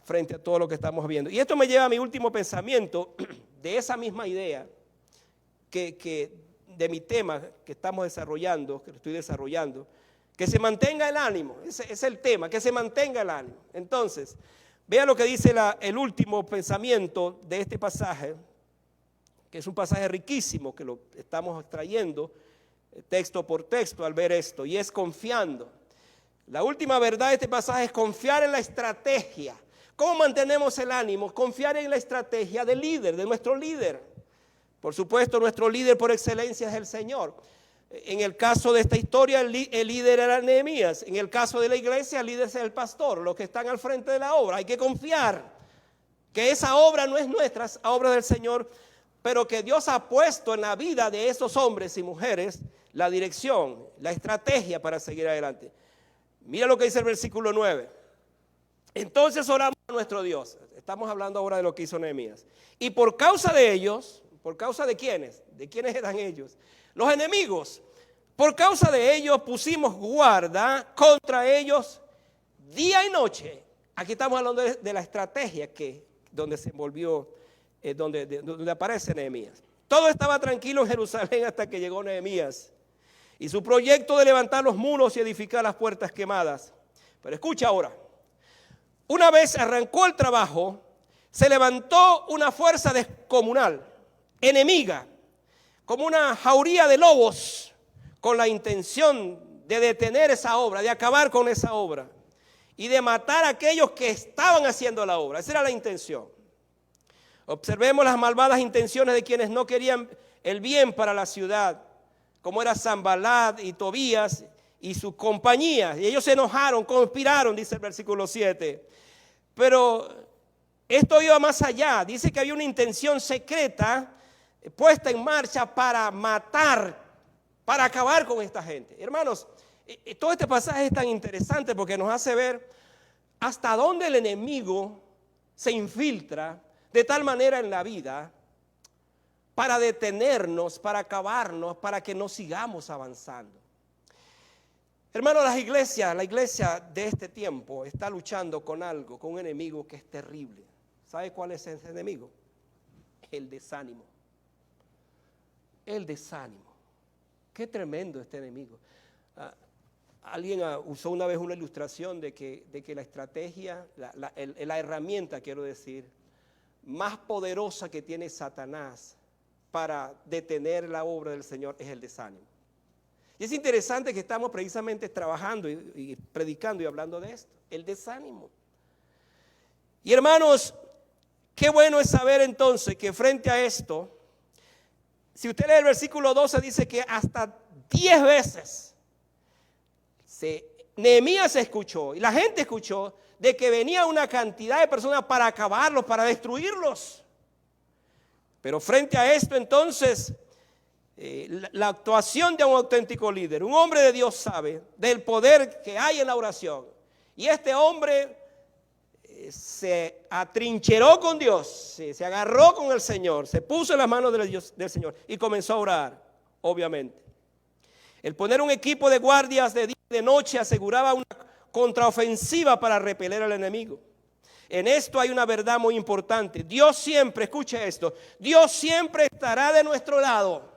frente a todo lo que estamos viendo. Y esto me lleva a mi último pensamiento de esa misma idea de mi tema que estamos desarrollando, que lo estoy desarrollando, que se mantenga el ánimo. Ese es el tema, que se mantenga el ánimo. Entonces, vean lo que dice el último pensamiento de este pasaje, que es un pasaje riquísimo, que lo estamos extrayendo texto por texto al ver esto, y es confiando. La última verdad de este pasaje es confiar en la estrategia. ¿Cómo mantenemos el ánimo? Confiar en la estrategia del líder, de nuestro líder. Por supuesto, nuestro líder por excelencia es el Señor. En el caso de esta historia, el líder era Nehemías. En el caso de la iglesia, el líder es el pastor, los que están al frente de la obra. Hay que confiar que esa obra no es nuestra, es obra del Señor, pero que Dios ha puesto en la vida de esos hombres y mujeres la dirección, la estrategia para seguir adelante. Mira lo que dice el versículo 9. Entonces oramos a nuestro Dios. Estamos hablando ahora de lo que hizo Nehemías. Y por causa de ellos, ¿por causa de quiénes? ¿De quiénes eran ellos? Los enemigos. Por causa de ellos pusimos guarda contra ellos día y noche. Aquí estamos hablando de la estrategia donde se envolvió, donde aparece Nehemías. Todo estaba tranquilo en Jerusalén hasta que llegó Nehemías y su proyecto de levantar los muros y edificar las puertas quemadas. Pero escucha ahora. Una vez arrancó el trabajo, se levantó una fuerza descomunal, enemiga, como una jauría de lobos, con la intención de detener esa obra, de acabar con esa obra y de matar a aquellos que estaban haciendo la obra. Esa era la intención. Observemos las malvadas intenciones de quienes no querían el bien para la ciudad, como era Sanballat y Tobías y sus compañías. Y ellos se enojaron, conspiraron, dice el versículo 7. Pero esto iba más allá. Dice que había una intención secreta puesta en marcha para matar, para acabar con esta gente. Hermanos, todo este pasaje es tan interesante porque nos hace ver hasta dónde el enemigo se infiltra de tal manera en la vida para detenernos, para acabarnos, para que no sigamos avanzando. Hermanos, la iglesia de este tiempo está luchando con algo, con un enemigo que es terrible. ¿Sabe cuál es ese enemigo? El desánimo. El desánimo. Qué tremendo este enemigo. Alguien usó una vez una ilustración de que la estrategia, la herramienta, quiero decir, más poderosa que tiene Satanás para detener la obra del Señor es el desánimo. Y es interesante que estamos precisamente trabajando y predicando y hablando de esto, el desánimo. Y hermanos, qué bueno es saber entonces que frente a esto, si usted lee el versículo 12, dice que hasta 10 veces Nehemías escuchó y la gente escuchó de que venía una cantidad de personas para acabarlos, para destruirlos. Pero frente a esto entonces, la actuación de un auténtico líder, un hombre de Dios sabe del poder que hay en la oración. Y este hombre se atrincheró con Dios, se agarró con el Señor, se puso en las manos del Señor y comenzó a orar, obviamente. El poner un equipo de guardias de día y de noche aseguraba una contraofensiva para repeler al enemigo. En esto hay una verdad muy importante. Dios siempre, escuche esto, Dios siempre estará de nuestro lado.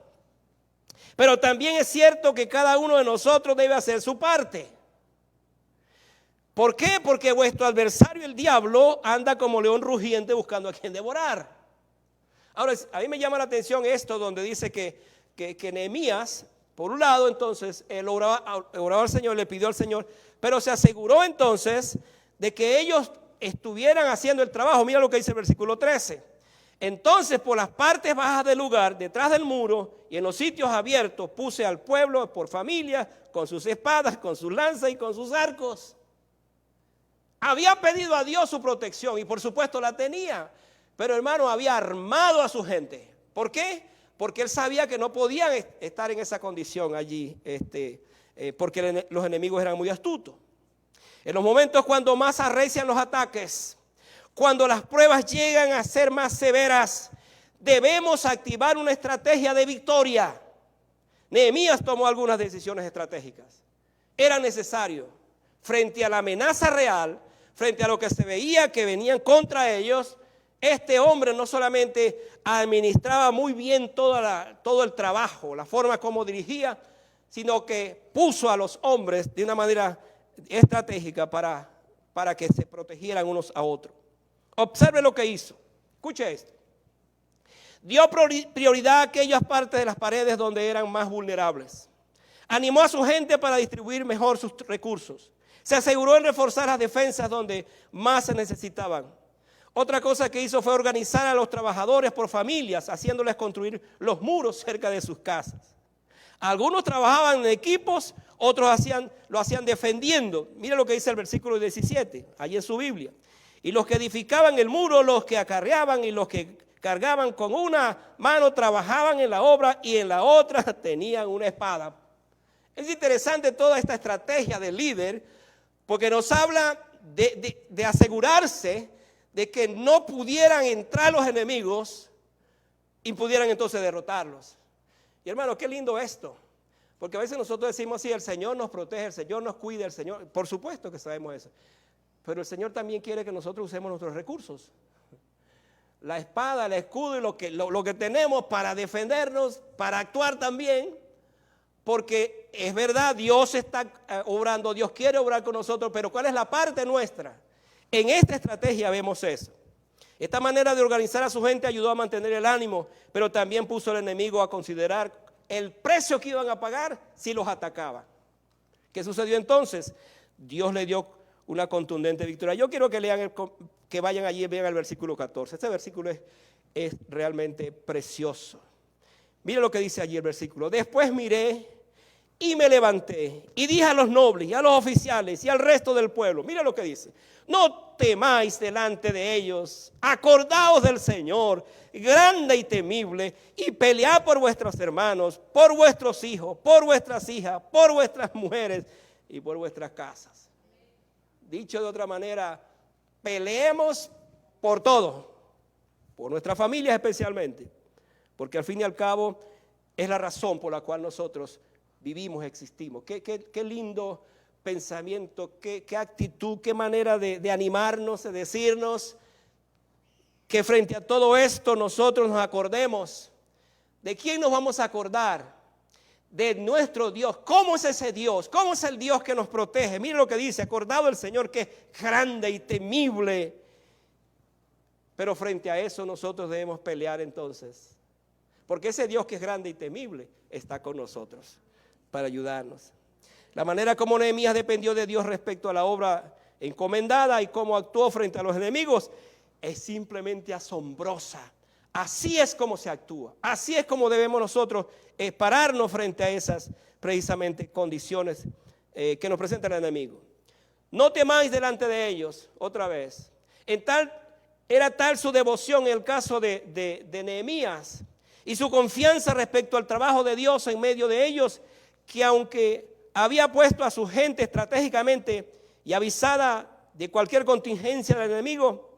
Pero también es cierto que cada uno de nosotros debe hacer su parte. ¿Por qué? Porque vuestro adversario, el diablo, anda como león rugiente buscando a quien devorar. Ahora, a mí me llama la atención esto donde dice que Nehemías, por un lado, entonces, él oraba al Señor, le pidió al Señor, pero se aseguró entonces de que ellos estuvieran haciendo el trabajo. Mira lo que dice el versículo 13. Entonces, por las partes bajas del lugar, detrás del muro y en los sitios abiertos, puse al pueblo por familia, con sus espadas, con sus lanzas y con sus arcos. Había pedido a Dios su protección y por supuesto la tenía. Pero hermano, había armado a su gente. ¿Por qué? Porque él sabía que no podían estar en esa condición allí, porque los enemigos eran muy astutos. En los momentos cuando más arrecian los ataques, cuando las pruebas llegan a ser más severas, debemos activar una estrategia de victoria. Nehemías tomó algunas decisiones estratégicas. Era necesario, frente a la amenaza real, frente a lo que se veía que venían contra ellos, este hombre no solamente administraba muy bien todo el trabajo, la forma como dirigía, sino que puso a los hombres de una manera estratégica para que se protegieran unos a otros. Observe lo que hizo. Escuche esto. Dio prioridad a aquellas partes de las paredes donde eran más vulnerables. Animó a su gente para distribuir mejor sus recursos. Se aseguró en reforzar las defensas donde más se necesitaban. Otra cosa que hizo fue organizar a los trabajadores por familias, haciéndoles construir los muros cerca de sus casas. Algunos trabajaban en equipos, otros lo hacían defendiendo. Mire lo que dice el versículo 17, allí en su Biblia. Y los que edificaban el muro, los que acarreaban y los que cargaban con una mano trabajaban en la obra y en la otra tenían una espada. Es interesante toda esta estrategia del líder porque nos habla de asegurarse de que no pudieran entrar los enemigos y pudieran entonces derrotarlos. Y hermano, qué lindo esto, porque a veces nosotros decimos sí, el Señor nos protege, el Señor nos cuida, el Señor, por supuesto que sabemos eso, pero el Señor también quiere que nosotros usemos nuestros recursos. La espada, el escudo y lo que tenemos para defendernos, para actuar también, porque es verdad, Dios está obrando, Dios quiere obrar con nosotros, pero ¿cuál es la parte nuestra? En esta estrategia vemos eso. Esta manera de organizar a su gente ayudó a mantener el ánimo, pero también puso al enemigo a considerar el precio que iban a pagar si los atacaba. ¿Qué sucedió entonces? Dios le dio una contundente victoria. Yo quiero que lean, que vayan allí y vean el versículo 14. Este versículo es realmente precioso. Mire lo que dice allí el versículo. Después miré y me levanté y dije a los nobles y a los oficiales y al resto del pueblo. Mire lo que dice. No temáis delante de ellos, acordaos del Señor, grande y temible, y pelead por vuestros hermanos, por vuestros hijos, por vuestras hijas, por vuestras mujeres y por vuestras casas. Dicho de otra manera, peleemos por todo, por nuestras familias especialmente, porque al fin y al cabo es la razón por la cual nosotros vivimos, existimos. Qué lindo pensamiento, qué actitud, qué manera de animarnos, de decirnos que frente a todo esto nosotros nos acordemos. ¿De quién nos vamos a acordar? De nuestro Dios. ¿Cómo es ese Dios? ¿Cómo es el Dios que nos protege? Mire lo que dice, acordado el Señor que es grande y temible. Pero frente a eso nosotros debemos pelear entonces. Porque ese Dios que es grande y temible está con nosotros para ayudarnos. La manera como Nehemías dependió de Dios respecto a la obra encomendada y cómo actuó frente a los enemigos es simplemente asombrosa. Así es como se actúa. Así es como debemos nosotros pararnos frente a esas precisamente condiciones que nos presenta el enemigo. No temáis delante de ellos, otra vez. Era tal su devoción en el caso de Nehemías y su confianza respecto al trabajo de Dios en medio de ellos, que aunque había puesto a su gente estratégicamente y avisada de cualquier contingencia del enemigo,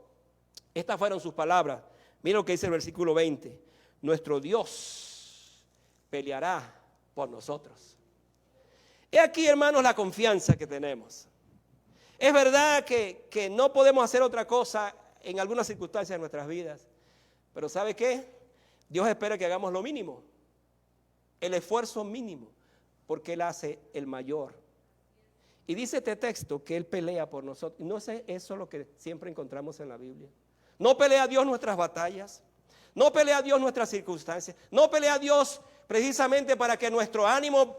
estas fueron sus palabras. Mira lo que dice el versículo 20. Nuestro Dios peleará por nosotros. He aquí, hermanos, la confianza que tenemos. Es verdad que no podemos hacer otra cosa en algunas circunstancias de nuestras vidas, pero ¿sabe qué? Dios espera que hagamos lo mínimo, el esfuerzo mínimo, porque Él hace el mayor. Y dice este texto que Él pelea por nosotros. No es eso lo que siempre encontramos en la Biblia. No pelea Dios nuestras batallas, no pelea Dios nuestras circunstancias, no pelea Dios precisamente para que nuestro ánimo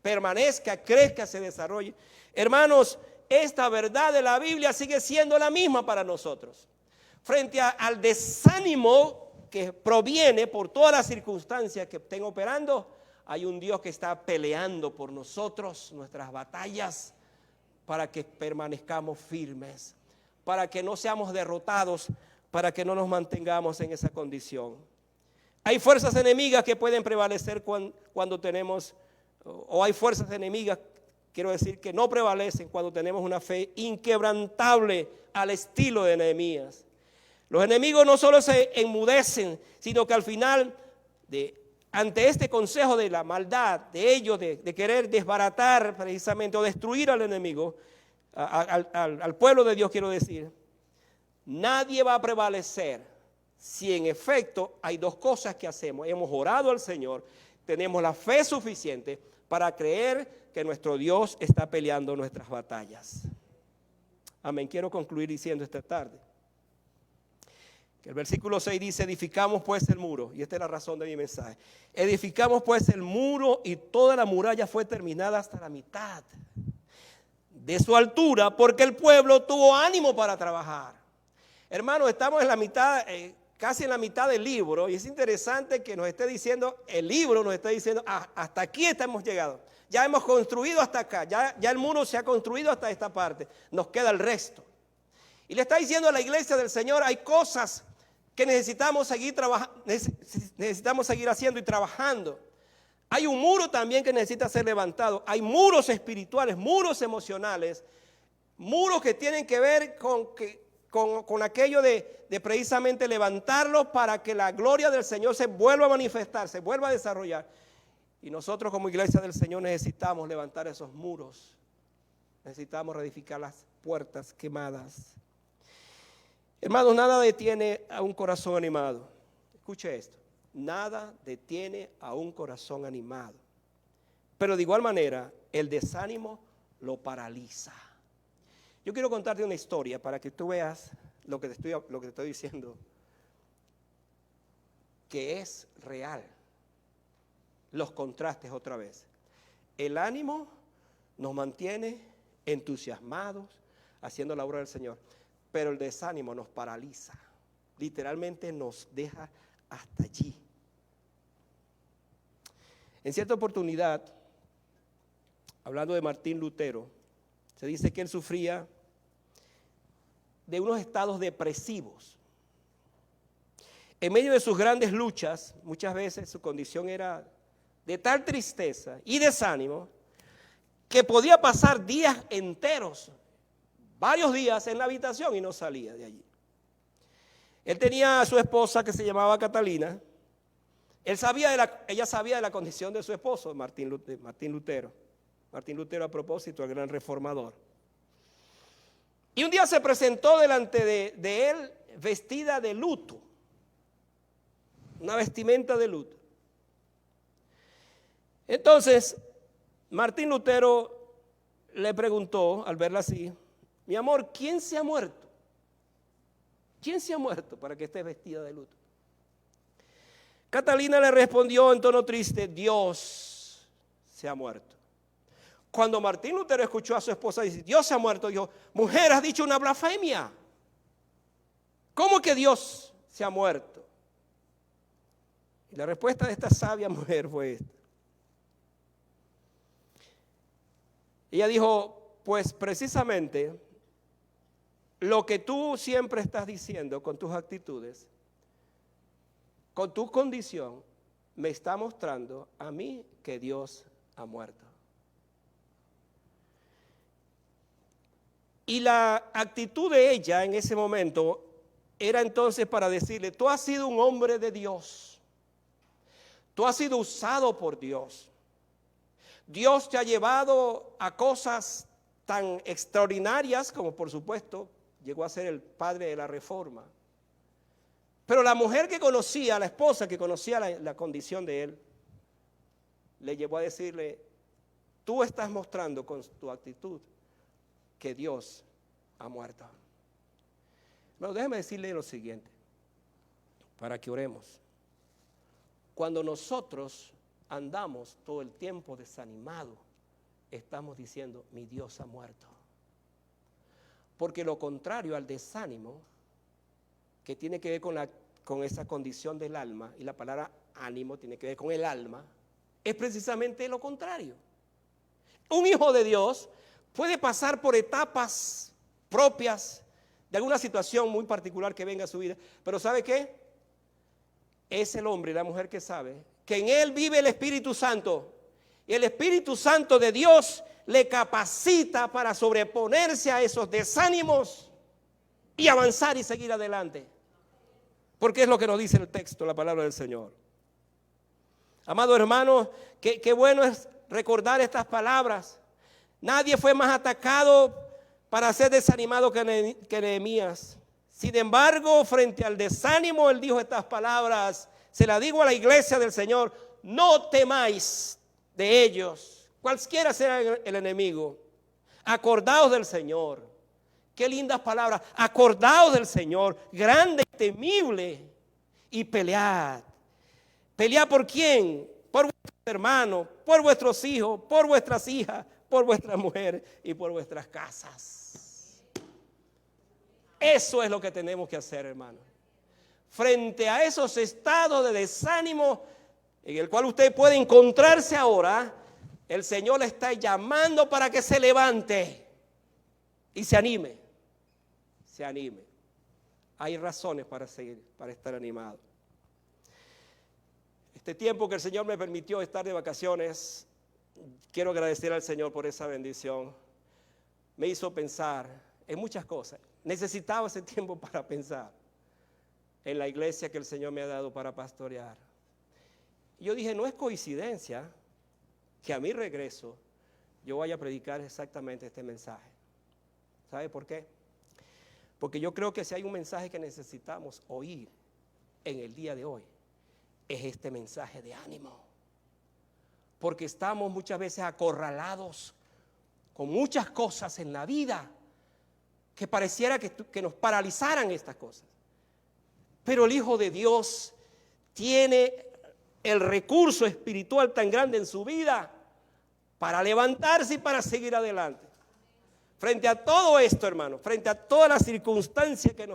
permanezca, crezca, se desarrolle. Hermanos, esta verdad de la Biblia sigue siendo la misma para nosotros. Frente al desánimo que proviene por todas las circunstancias que estén operando, hay un Dios que está peleando por nosotros, nuestras batallas, para que permanezcamos firmes, para que no seamos derrotados, para que no nos mantengamos en esa condición. Hay fuerzas enemigas que pueden prevalecer cuando tenemos, o hay fuerzas enemigas, quiero decir, que no prevalecen cuando tenemos una fe inquebrantable al estilo de Nehemías. Los enemigos no solo se enmudecen, sino que al final, ante este consejo de la maldad de ellos, de querer desbaratar precisamente o destruir al enemigo, al pueblo de Dios quiero decir, nadie va a prevalecer si en efecto hay dos cosas que hacemos. Hemos orado al Señor, tenemos la fe suficiente para creer que nuestro Dios está peleando nuestras batallas. Amén. Quiero concluir diciendo esta tarde que el versículo 6 dice: edificamos pues el muro, y esta es la razón de mi mensaje. Edificamos pues el muro, y toda la muralla fue terminada hasta la mitad de su altura, porque el pueblo tuvo ánimo para trabajar. Hermanos, estamos en la mitad, casi en la mitad del libro, y es interesante que nos esté diciendo, el libro nos está diciendo, hasta aquí hemos llegado, ya hemos construido hasta acá, ya el muro se ha construido hasta esta parte, nos queda el resto. Y le está diciendo a la iglesia del Señor, hay cosas que necesitamos seguir haciendo y trabajando. Hay un muro también que necesita ser levantado, hay muros espirituales, muros emocionales, muros que tienen que ver con aquello de precisamente levantarlos para que la gloria del Señor se vuelva a manifestar, se vuelva a desarrollar. Y nosotros como iglesia del Señor necesitamos levantar esos muros, necesitamos reedificar las puertas quemadas. Hermanos, nada detiene a un corazón animado. Escuche esto, nada detiene a un corazón animado. Pero de igual manera, el desánimo lo paraliza. Yo quiero contarte una historia para que tú veas lo que te estoy diciendo, que es real. Los contrastes otra vez. El ánimo nos mantiene entusiasmados haciendo la obra del Señor, pero el desánimo nos paraliza. Literalmente nos deja hasta allí. En cierta oportunidad, hablando de Martín Lutero, se dice que él sufría de unos estados depresivos. En medio de sus grandes luchas, muchas veces su condición era de tal tristeza y desánimo que podía pasar días enteros, varios días en la habitación y no salía de allí. Él tenía a su esposa que se llamaba Catalina. Ella sabía de la condición de su esposo, Martín Lutero. Martín Lutero, a propósito, el gran reformador. Y un día se presentó delante de él vestida de luto, una vestimenta de luto. Entonces, Martín Lutero le preguntó, al verla así: mi amor, ¿quién se ha muerto? ¿Quién se ha muerto para que estés vestida de luto? Catalina le respondió en tono triste: Dios se ha muerto. Cuando Martín Lutero escuchó a su esposa decir: Dios se ha muerto, dijo: mujer, has dicho una blasfemia. ¿Cómo que Dios se ha muerto? Y la respuesta de esta sabia mujer fue esta. Ella dijo: pues precisamente lo que tú siempre estás diciendo con tus actitudes, con tu condición, me está mostrando a mí que Dios ha muerto. Y la actitud de ella en ese momento era entonces para decirle: tú has sido un hombre de Dios, tú has sido usado por Dios, Dios te ha llevado a cosas tan extraordinarias como, por supuesto, llegó a ser el padre de la Reforma. Pero la mujer que conocía, la esposa que conocía la condición de él, le llevó a decirle: tú estás mostrando con tu actitud que Dios ha muerto. Bueno, déjeme decirle lo siguiente, para que oremos. Cuando nosotros andamos todo el tiempo desanimados, estamos diciendo: mi Dios ha muerto. Porque lo contrario al desánimo, que tiene que ver con esa condición del alma, y la palabra ánimo tiene que ver con el alma, es precisamente lo contrario. Un hijo de Dios puede pasar por etapas propias de alguna situación muy particular que venga a su vida. Pero ¿sabe qué? Es el hombre y la mujer que sabe que en él vive el Espíritu Santo. Y el Espíritu Santo de Dios le capacita para sobreponerse a esos desánimos y avanzar y seguir adelante. Porque es lo que nos dice el texto, la palabra del Señor. Amado hermano, qué bueno es recordar estas palabras. Nadie fue más atacado para ser desanimado que Nehemías. Sin embargo, frente al desánimo, él dijo estas palabras. Se las digo a la iglesia del Señor: no temáis de ellos, cualquiera sea el enemigo. Acordaos del Señor. Qué lindas palabras. Acordaos del Señor, grande y temible, y pelead. ¿Pelead por quién? Por vuestros hermanos, por vuestros hijos, por vuestras hijas, por vuestras mujeres y por vuestras casas. Eso es lo que tenemos que hacer, hermano. Frente a esos estados de desánimo en el cual usted puede encontrarse ahora, el Señor le está llamando para que se levante y se anime. Se anime. Hay razones para seguir, para estar animado. Este tiempo que el Señor me permitió estar de vacaciones, quiero agradecer al Señor por esa bendición. Me hizo pensar en muchas cosas. Necesitaba ese tiempo para pensar en la iglesia que el Señor me ha dado para pastorear. Yo dije, no es coincidencia que a mi regreso yo vaya a predicar exactamente este mensaje. ¿Sabe por qué? Porque yo creo que si hay un mensaje que necesitamos oír en el día de hoy, es este mensaje de ánimo. Porque estamos muchas veces acorralados con muchas cosas en la vida que pareciera que nos paralizaran estas cosas. Pero el Hijo de Dios tiene el recurso espiritual tan grande en su vida para levantarse y para seguir adelante. Frente a todo esto, hermano, frente a todas las circunstancias que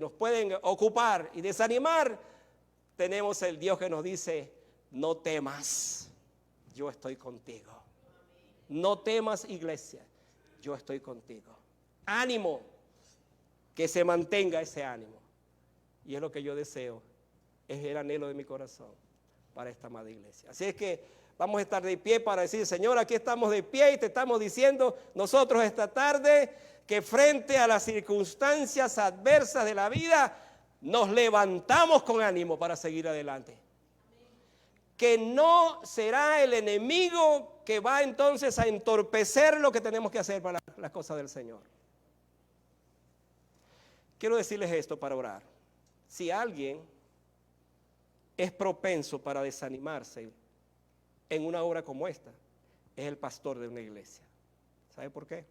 nos pueden ocupar y desanimar, tenemos el Dios que nos dice: no temas, yo estoy contigo. No temas, iglesia, yo estoy contigo. Ánimo, que se mantenga ese ánimo. Y es lo que yo deseo, es el anhelo de mi corazón para esta amada iglesia. Así es que vamos a estar de pie para decir: Señor, aquí estamos de pie y te estamos diciendo nosotros esta tarde que frente a las circunstancias adversas de la vida nos levantamos con ánimo para seguir adelante. Que no será el enemigo que va entonces a entorpecer lo que tenemos que hacer para las cosas del Señor. Quiero decirles esto para orar. Si alguien es propenso para desanimarse en una obra como esta, es el pastor de una iglesia. ¿Sabe por qué?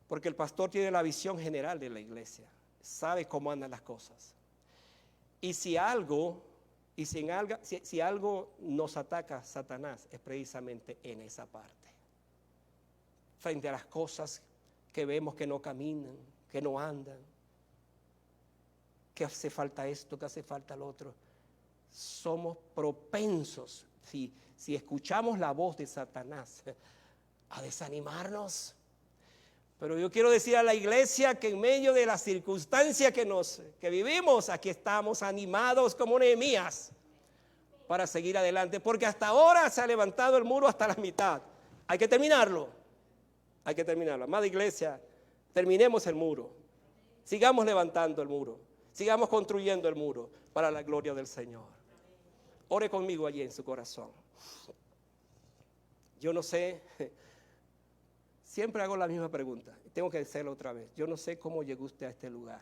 Porque el pastor tiene la visión general de la iglesia, sabe cómo andan las cosas. Y si algo nos ataca Satanás, es precisamente en esa parte. Frente a las cosas que vemos que no caminan, que no andan, que hace falta esto, que hace falta lo otro. Somos propensos, si escuchamos la voz de Satanás, a desanimarnos. Pero yo quiero decir a la iglesia que en medio de las circunstancias que vivimos, aquí estamos animados como Nehemías para seguir adelante, porque hasta ahora se ha levantado el muro hasta la mitad. Hay que terminarlo. Hay que terminarlo. Amada iglesia, terminemos el muro. Sigamos levantando el muro. Sigamos construyendo el muro para la gloria del Señor. Ore conmigo allí en su corazón. Yo no sé, siempre hago la misma pregunta. Tengo que hacerlo otra vez. Yo no sé cómo llegó usted a este lugar.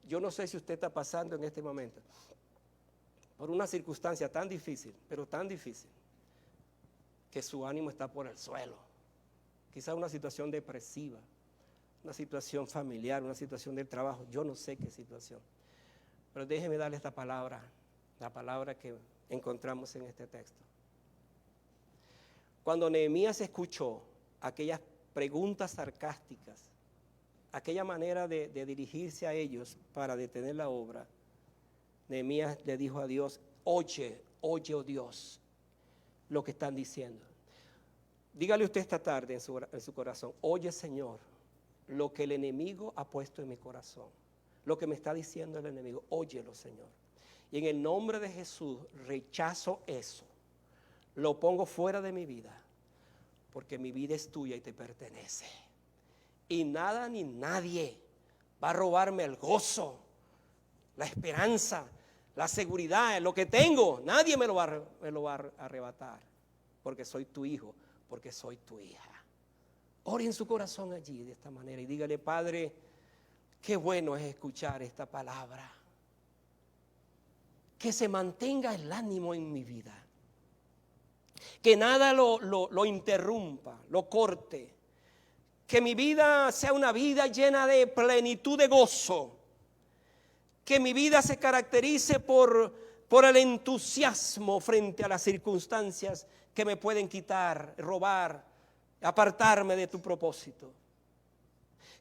Yo no sé si usted está pasando en este momento por una circunstancia tan difícil, pero tan difícil, que su ánimo está por el suelo. Quizás una situación depresiva, una situación familiar, una situación del trabajo, yo no sé qué situación. Pero déjeme darle esta palabra, la palabra que encontramos en este texto. Cuando Nehemías escuchó aquellas preguntas sarcásticas, aquella manera de dirigirse a ellos para detener la obra, Nehemías le dijo a Dios: oye, oh Dios, lo que están diciendo. dígale usted esta tarde en su corazón: oye, Señor, lo que el enemigo ha puesto en mi corazón, lo que me está diciendo el enemigo, óyelo, Señor. Y en el nombre de Jesús rechazo eso, lo pongo fuera de mi vida, porque mi vida es tuya y te pertenece. Y nada ni nadie va a robarme el gozo, la esperanza, la seguridad, lo que tengo. Nadie me lo va a arrebatar, porque soy tu hijo, porque soy tu hija. Ore en su corazón allí de esta manera y dígale: Padre, qué bueno es escuchar esta palabra. Que se mantenga el ánimo en mi vida. Que nada lo interrumpa, lo corte. Que mi vida sea una vida llena de plenitud de gozo. Que mi vida se caracterice por el entusiasmo frente a las circunstancias que me pueden quitar, robar, apartarme de tu propósito.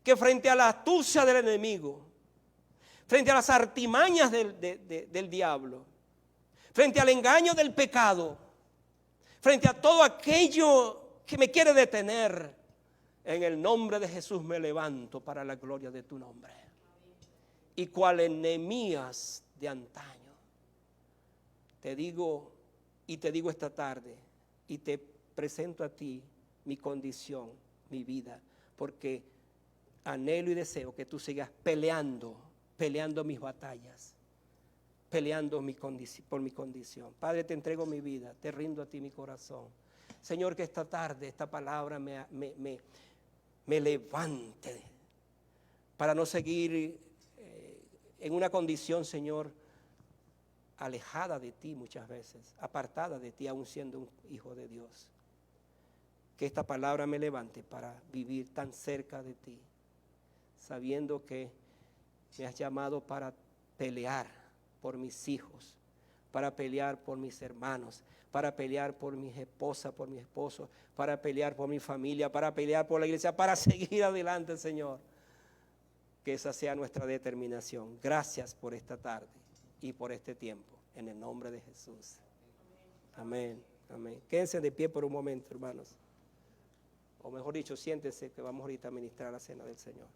Que frente a la astucia del enemigo, frente a las artimañas del diablo, frente al engaño del pecado, frente a todo aquello que me quiere detener, en el nombre de Jesús me levanto para la gloria de tu nombre. Y cual Nehemías de antaño, te digo esta tarde, y te presento a ti mi condición, mi vida, porque anhelo y deseo que tú sigas peleando mis batallas, peleando por mi condición. Padre, te entrego mi vida, te rindo a ti mi corazón. Señor, que esta tarde, esta palabra me levante para no seguir en una condición, Señor, alejada de ti muchas veces, apartada de ti, aún siendo un hijo de Dios. Que esta palabra me levante para vivir tan cerca de ti, sabiendo que me has llamado para pelear por mis hijos, para pelear por mis hermanos, para pelear por mi esposa, por mi esposo, para pelear por mi familia, para pelear por la iglesia, para seguir adelante, Señor. Que esa sea nuestra determinación. Gracias por esta tarde y por este tiempo, en el nombre de Jesús. Amén, amén. Quédense de pie por un momento, hermanos. O mejor dicho, siéntense, que vamos ahorita a ministrar la cena del Señor.